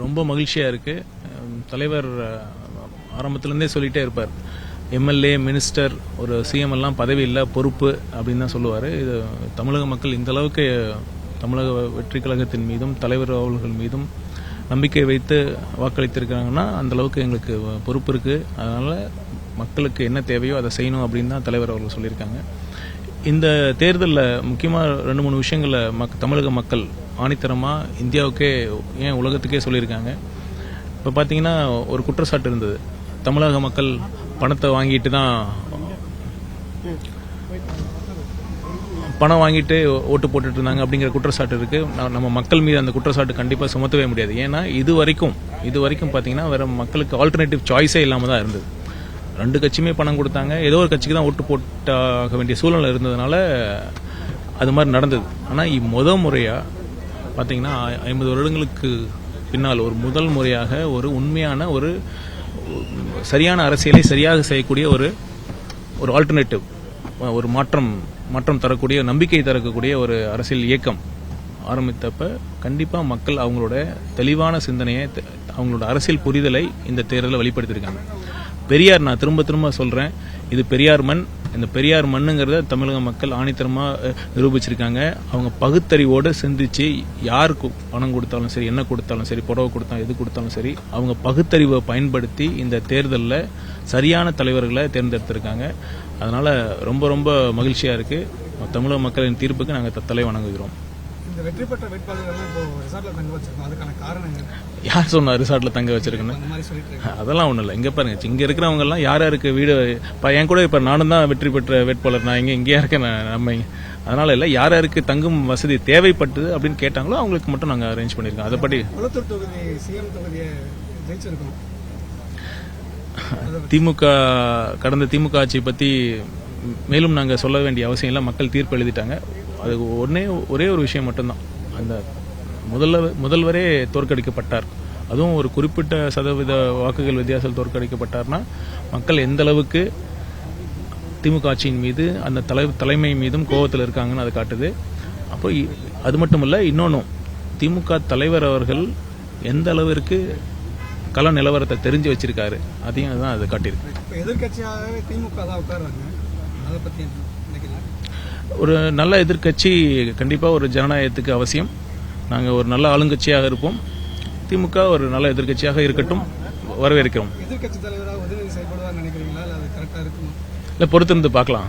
ரொம்ப மகிழ்ச்சியாக இருக்குது. தலைவர் ஆரம்பத்திலேருந்தே சொல்லிகிட்டே இருப்பார், எம்எல்ஏ மினிஸ்டர் ஒரு சிஎம் எல்லாம் பதவி இல்லை பொறுப்பு அப்படின்னு தான் சொல்லுவார். இது தமிழக மக்கள் இந்த அளவுக்கு தமிழக வெற்றி கழகத்தின் மீதும் தலைவர் அவர்கள் மீதும் நம்பிக்கை வைத்து வாக்களித்திருக்கிறாங்கன்னா அந்த அளவுக்கு எங்களுக்கு பொறுப்பு இருக்குது. அதனால் மக்களுக்கு என்ன தேவையோ அதை செய்யணும் அப்படின்னு தான் தலைவர் அவர்கள் சொல்லியிருக்காங்க. இந்த தேர்தலில் முக்கியமாக 2-3 விஷயங்களை தமிழக மக்கள் ஆணித்தரமாக இந்தியாவுக்கே ஏன் உலகத்துக்கே சொல்லியிருக்காங்க. இப்போ பார்த்தீங்கன்னா ஒரு குற்றச்சாட்டு இருந்தது, தமிழக மக்கள் பணத்தை வாங்கிட்டு தான் பணம் வாங்கிட்டு ஓட்டு போட்டுட்டு இருந்தாங்க அப்படிங்கிற குற்றச்சாட்டு இருக்கு. நம்ம மக்கள் மீது அந்த குற்றச்சாட்டு கண்டிப்பாக சுமத்தவே முடியாது. ஏன்னா இது வரைக்கும் பார்த்தீங்கன்னா வேற மக்களுக்கு ஆல்டர்னேட்டிவ் சாய்ஸே இல்லாமல் தான் இருந்தது. 2 கட்சியுமே பணம் கொடுத்தாங்க, ஏதோ ஒரு கட்சிக்கு தான் ஓட்டு போட்டாக வேண்டிய சூழ்நிலை இருந்ததுனால அது மாதிரி நடந்தது. ஆனால் முதல் முறையாக பார்த்தீங்கன்னா 50 வருடங்களுக்கு பின்னால் ஒரு முதல் முறையாக ஒரு உண்மையான ஒரு சரியான அரசியலை சரியாக செய்யக்கூடிய ஒரு ஆல்டர்னேட்டிவ், ஒரு மாற்றம் தரக்கூடிய, நம்பிக்கை தரக்கூடிய ஒரு அரசியல் இயக்கம் ஆரம்பித்தப்ப கண்டிப்பாக மக்கள் அவங்களோட தெளிவான சிந்தனையை, அவங்களோட அரசியல் புரிதலை இந்த தேர்தலில் வெளிப்படுத்தியிருக்காங்க. பெரியார், நான் திரும்ப சொல்கிறேன், இது பெரியார் மண். இந்த பெரியார் மண்ணுங்கிறத தமிழக மக்கள் ஆணித்தரமாக நிரூபிச்சிருக்காங்க. அவங்க பகுத்தறிவோடு சிந்திச்சு யாருக்கு பணம் கொடுத்தாலும் சரி, என்ன கொடுத்தாலும் சரி, புடவை கொடுத்தாலும் எது கொடுத்தாலும் சரி, அவங்க பகுத்தறிவை பயன்படுத்தி இந்த தேர்தலில் சரியான தலைவர்களை தேர்ந்தெடுத்திருக்காங்க. அதனால் ரொம்ப ரொம்ப மகிழ்ச்சியாக இருக்குது. தமிழக மக்களின் தீர்ப்புக்கு நாங்கள் தலை வணங்குகிறோம். வெற்றி பெற்ற வேட்பாளர்கள் ரிசார்ட்ல தங்க வச்சிருக்கோம், அதுக்கான காரணம் யார் சொன்னா ரிசார்ட்ல தங்க வச்சிருக்கேன்னு? அதெல்லாம் ஒண்ணும் இல்லை. இங்க பாருங்க, இங்க இருக்கிறவங்க எல்லாம் யாருக்கு வீடு, என் கூட இப்ப நானும் தான் வெற்றி பெற்ற வேட்பாளர், நான் இங்கேயா இருக்கேன் நம்ம. அதனால இல்ல, யாருக்கு தங்கும் வசதி தேவைப்பட்டது அப்படின்னு கேட்டாங்களோ அவங்களுக்கு மட்டும் நாங்க அரேஞ்ச் பண்ணிருக்கோம். அதைப்படி கடந்த திமுக ஆட்சி பத்தி மேலும் நாங்க சொல்ல வேண்டிய அவசியம் இல்லை. மக்கள் தீர்ப்பு எழுதிட்டாங்க. அது ஒரே ஒரு விஷயம் மட்டும்தான், அந்த முதல்வரே தோற்கடிக்கப்பட்டார், அதுவும் ஒரு குறிப்பிட்ட சதவீத வாக்குகள் வித்தியாசத்தில் தோற்கடிக்கப்பட்டார்னா மக்கள் எந்த அளவுக்கு திமுக ஆட்சியின் மீது, அந்த தலைமை மீதும் கோபத்தில் இருக்காங்கன்னு அதை காட்டுது. அப்போ அது மட்டும் இல்லை, இன்னொன்னும் திமுக தலைவர் அவர்கள் எந்த அளவிற்கு கள நிலவரத்தை தெரிஞ்சு வச்சிருக்காரு, அதையும் தான் அது காட்டியிருக்கு. எதிர்கட்சியாகவே திமுக தான் உட்கார்றாங்க, அதை பற்றி ஒரு நல்ல எதிர்க்கட்சி கண்டிப்பாக ஒரு ஜனநாயகத்துக்கு அவசியம். நாங்கள் ஒரு நல்ல ஆளுங்கட்சியாக இருப்போம். திமுக ஒரு நல்ல எதிர்க்கட்சியாக இருக்கட்டும், வரவேற்கிறோம். எதிர்க்கட்சி தலைவராக உதவி செயல்படுவார் நினைக்கிறீங்களா? அது கரெக்டாக இருக்குமா? இல்லை, பொறுத்திருந்து பார்க்கலாம்.